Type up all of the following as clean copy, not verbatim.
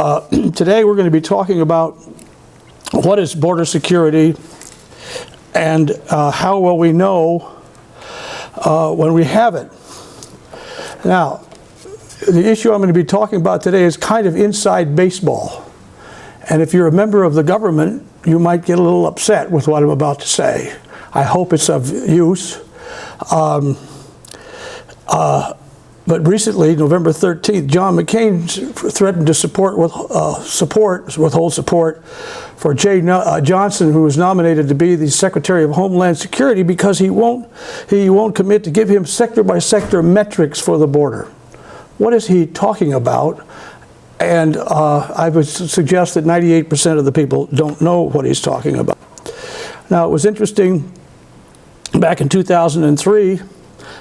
Today we're going to be talking about what is border security and how will we know when we have it. Now, the issue I'm going to be talking about today is kind of inside baseball. And if you're a member of the government, you might get a little upset with what I'm about to say. I hope it's of use. But recently, November 13th, John McCain threatened to withhold support for Jay Johnson, who was nominated to be the Secretary of Homeland Security, because he won't commit to give him sector-by-sector metrics for the border. What is he talking about? And I would suggest that 98% of the people don't know what he's talking about. Now, it was interesting, back in 2003,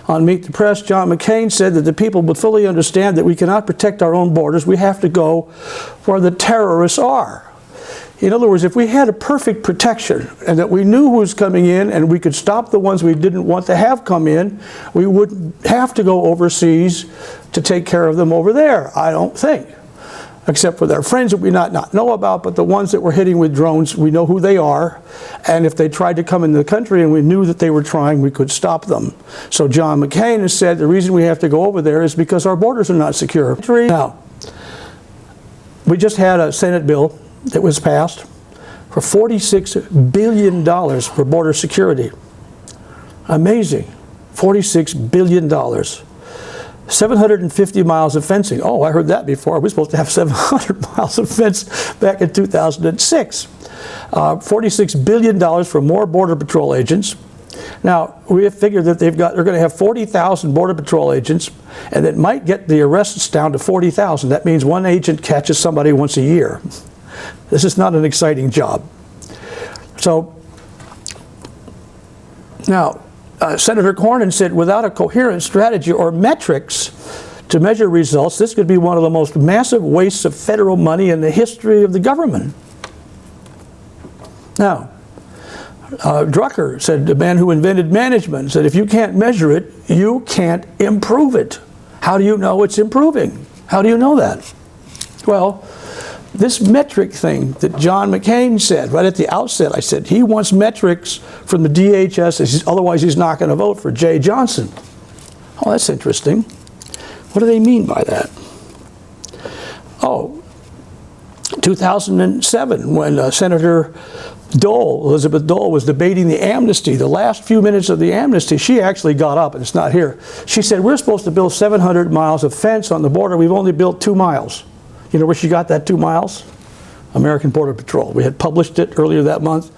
on Meet the Press, John McCain said that the people would fully understand that we cannot protect our own borders. We have to go where the terrorists are. In other words, if we had a perfect protection and that we knew who was coming in and we could stop the ones we didn't want to have come in, we wouldn't have to go overseas to take care of them over there, I don't think. Except for their friends that we not know about, but the ones that we're hitting with drones, we know who they are. And if they tried to come into the country and we knew that they were trying, we could stop them. So John McCain has said the reason we have to go over there is because our borders are not secure. Now, we just had a Senate bill that was passed for $46 billion for border security. Amazing. $46 billion. 750 miles of fencing. Oh, I heard that before. We're supposed to have 700 miles of fence back in 2006. $46 billion for more Border Patrol agents. Now, we have figured that they're going to have 40,000 Border Patrol agents, and it might get the arrests down to 40,000. That means one agent catches somebody once a year. This is not an exciting job. So, now, Senator Cornyn said, without a coherent strategy or metrics to measure results, this could be one of the most massive wastes of federal money in the history of the government. Now, Drucker said, the man who invented management, said, if you can't measure it, you can't improve it. How do you know it's improving? How do you know that? Well, this metric thing that John McCain said right at the outset, I said, he wants metrics from the DHS, otherwise he's not going to vote for Jay Johnson. Oh, that's interesting. What do they mean by that? Oh, 2007, when Senator Elizabeth Dole, was debating the amnesty, the last few minutes of the amnesty, she actually got up, and it's not here. She said, we're supposed to build 700 miles of fence on the border. We've only built 2 miles. You know where she got that 2 miles? American Border Patrol. We had published it earlier that month.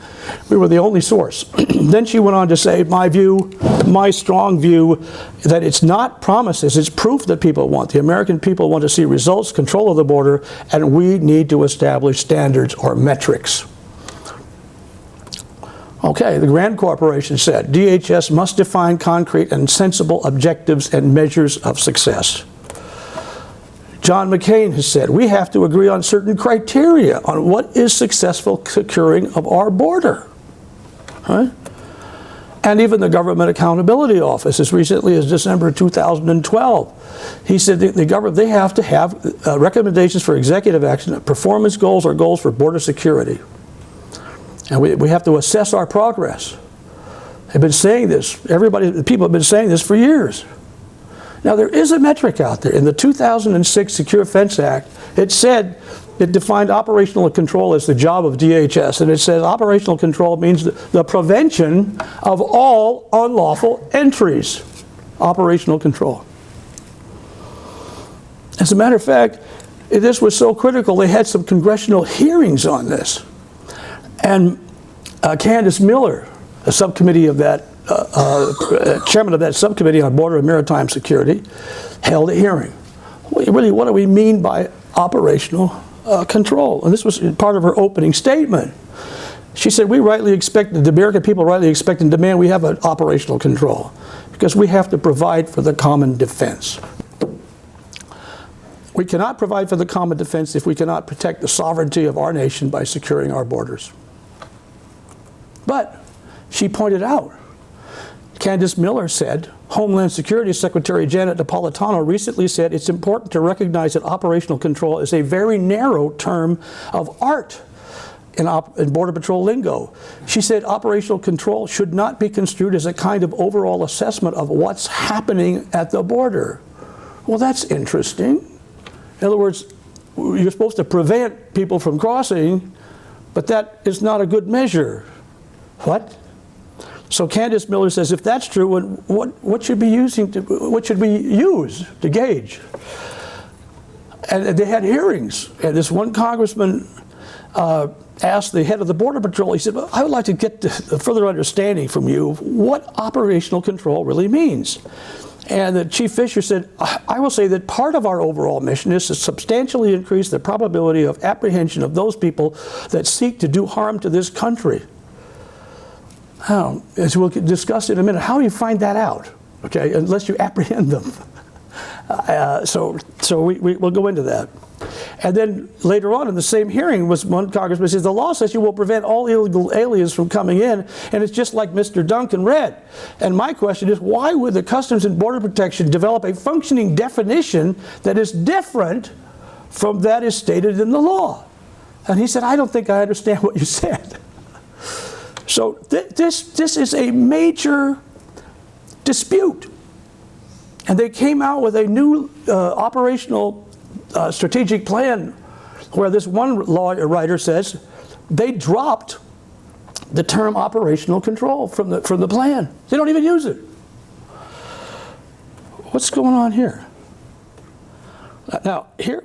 We were the only source. Then she went on to say, my strong view, that it's not promises, it's proof that people want. The American people want to see results, control of the border, and we need to establish standards or metrics. Okay, the Grand Corporation said, DHS must define concrete and sensible objectives and measures of success. John McCain has said, we have to agree on certain criteria on what is successful securing of our border. Right? And even the Government Accountability Office, as recently as December 2012, he said the government, they have to have recommendations for executive action, performance goals or goals for border security. And we have to assess our progress. They've been saying this, the people have been saying this for years. Now, there is a metric out there. In the 2006 Secure Fence Act, it said, it defined operational control as the job of DHS, and it said operational control means the prevention of all unlawful entries. Operational control. As a matter of fact, this was so critical, they had some congressional hearings on this. And Candace Miller, a subcommittee of that, chairman of that subcommittee on border and maritime security, held a hearing. Really, what do we mean by operational control? And this was part of her opening statement. She said, we rightly expect, the American people rightly expect and demand we have an operational control because we have to provide for the common defense. We cannot provide for the common defense if we cannot protect the sovereignty of our nation by securing our borders. But she pointed out, Candace Miller said, Homeland Security Secretary Janet Napolitano recently said it's important to recognize that operational control is a very narrow term of art in Border Patrol lingo. She said operational control should not be construed as a kind of overall assessment of what's happening at the border. Well, that's interesting. In other words, you're supposed to prevent people from crossing, but that is not a good measure. What? So Candace Miller says, if that's true, what should we use to gauge? And they had hearings, and this one congressman asked the head of the Border Patrol, he said, well, I would like to get a further understanding from you of what operational control really means. And the Chief Fisher said, I will say that part of our overall mission is to substantially increase the probability of apprehension of those people that seek to do harm to this country. Now, as we'll discuss in a minute, how do you find that out? Okay, unless you apprehend them. So we'll go into that. And then later on in the same hearing was one congressman says, the law says you will prevent all illegal aliens from coming in, and it's just like Mr. Duncan read. And my question is, why would the Customs and Border Protection develop a functioning definition that is different from that is stated in the law? And he said, I don't think I understand what you said. So this is a major dispute. And they came out with a new operational strategic plan where this one writer says they dropped the term operational control from the plan. They don't even use it. What's going on here? Now, here...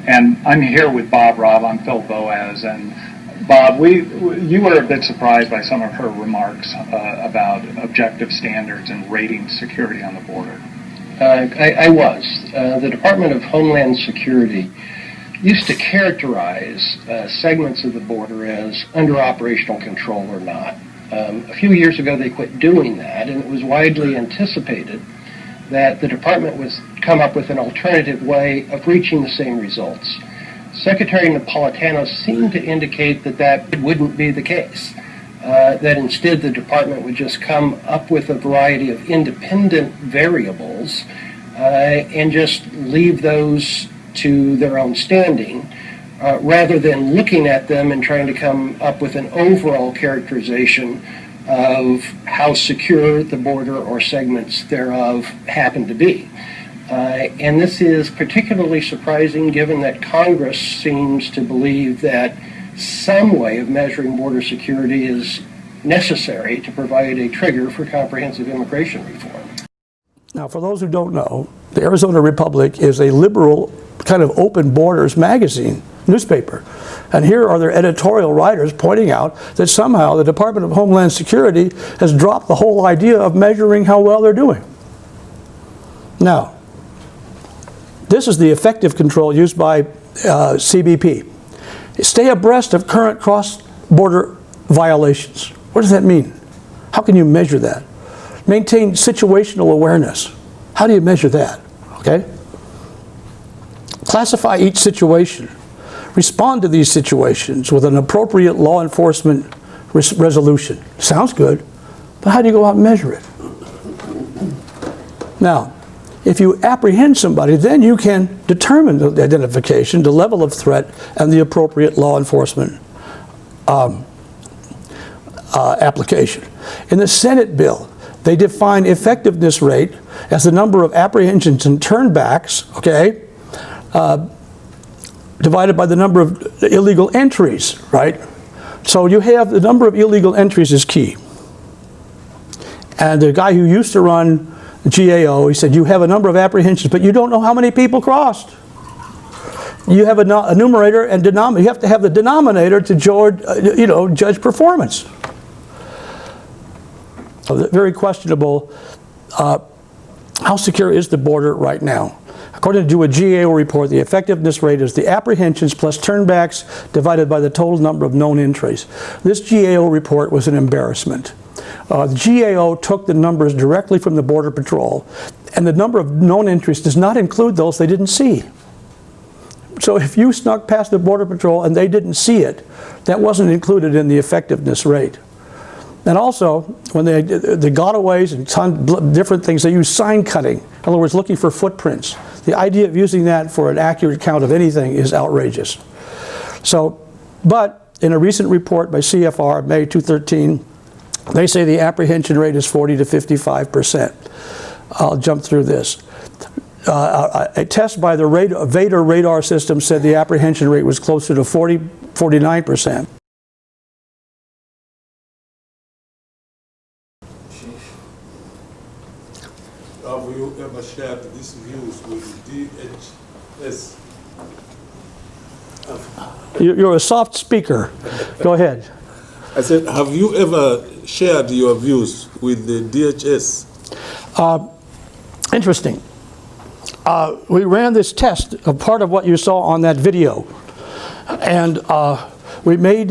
And I'm here with Bob Robb. I'm Phil Boaz. And Bob, you were a bit surprised by some of her remarks about objective standards and rating security on the border. I was. The Department of Homeland Security used to characterize segments of the border as under operational control or not. A few years ago, they quit doing that, and it was widely anticipated that the department would come up with an alternative way of reaching the same results. Secretary Napolitano seemed to indicate that that wouldn't be the case, that instead the department would just come up with a variety of independent variables and just leave those to their own standing, rather than looking at them and trying to come up with an overall characterization of how secure the border or segments thereof happen to be. And this is particularly surprising given that Congress seems to believe that some way of measuring border security is necessary to provide a trigger for comprehensive immigration reform. Now, for those who don't know, the Arizona Republic is a liberal kind of open borders magazine, newspaper. And here are their editorial writers pointing out that somehow the Department of Homeland Security has dropped the whole idea of measuring how well they're doing. Now, this is the effective control used by CBP. Stay abreast of current cross-border violations. What does that mean? How can you measure that? Maintain situational awareness. How do you measure that? Okay? Classify each situation. Respond to these situations with an appropriate law enforcement resolution. Sounds good, but how do you go out and measure it? Now, if you apprehend somebody, then you can determine the identification, the level of threat, and the appropriate law enforcement application. In the Senate bill, they define effectiveness rate as the number of apprehensions and turnbacks, okay, divided by the number of illegal entries, right? So you have the number of illegal entries is key. And the guy who used to run GAO, he said, you have a number of apprehensions, but you don't know how many people crossed. You have a numerator and denominator. You have to have the denominator to judge performance. So very questionable. How secure is the border right now? According to a GAO report, the effectiveness rate is the apprehensions plus turnbacks divided by the total number of known entries. This GAO report was an embarrassment. The GAO took the numbers directly from the Border Patrol, and the number of known entries does not include those they didn't see. So if you snuck past the Border Patrol and they didn't see it, that wasn't included in the effectiveness rate. And also, when they gotaways and different things, they use sign cutting. In other words, looking for footprints. The idea of using that for an accurate count of anything is outrageous. So, but in a recent report by CFR, May 2013, they say the apprehension rate is 40 to 55%. I'll jump through this. A test by the Vader radar system said the apprehension rate was closer to 49%. Have you ever shared these views with DHS? You're a soft speaker. Go ahead. I said, have you ever shared your views with the DHS? Interesting. We ran this test, a part of what you saw on that video. And we made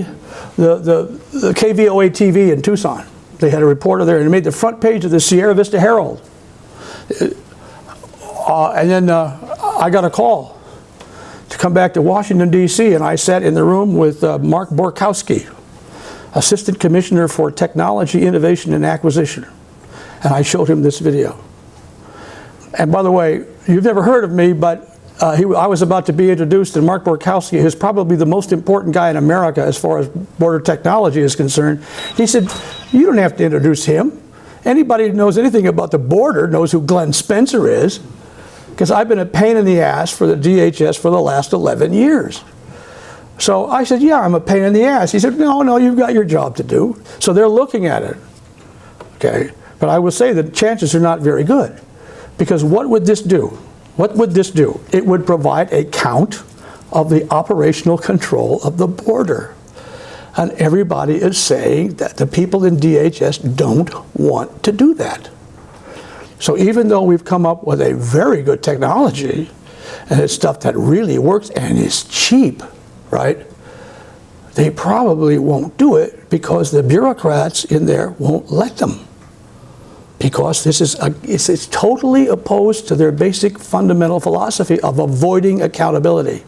the KVOA TV in Tucson. They had a reporter there, and it made the front page of the Sierra Vista Herald. And then I got a call to come back to Washington, D.C., and I sat in the room with Mark Borkowski, Assistant Commissioner for Technology, Innovation, and Acquisition. And I showed him this video. And by the way, you've never heard of me, but I was about to be introduced, and Mark Borkowski is probably the most important guy in America as far as border technology is concerned. He said, you don't have to introduce him. Anybody who knows anything about the border knows who Glenn Spencer is, because I've been a pain in the ass for the DHS for the last 11 years. So I said, yeah, I'm a pain in the ass. He said, no, you've got your job to do. So they're looking at it, okay? But I will say that chances are not very good, because what would this do? What would this do? It would provide a count of the operational control of the border. And everybody is saying that the people in DHS don't want to do that. So even though we've come up with a very good technology, and it's stuff that really works and is cheap, right? They probably won't do it because the bureaucrats in there won't let them. Because this is it's totally opposed to their basic fundamental philosophy of avoiding accountability.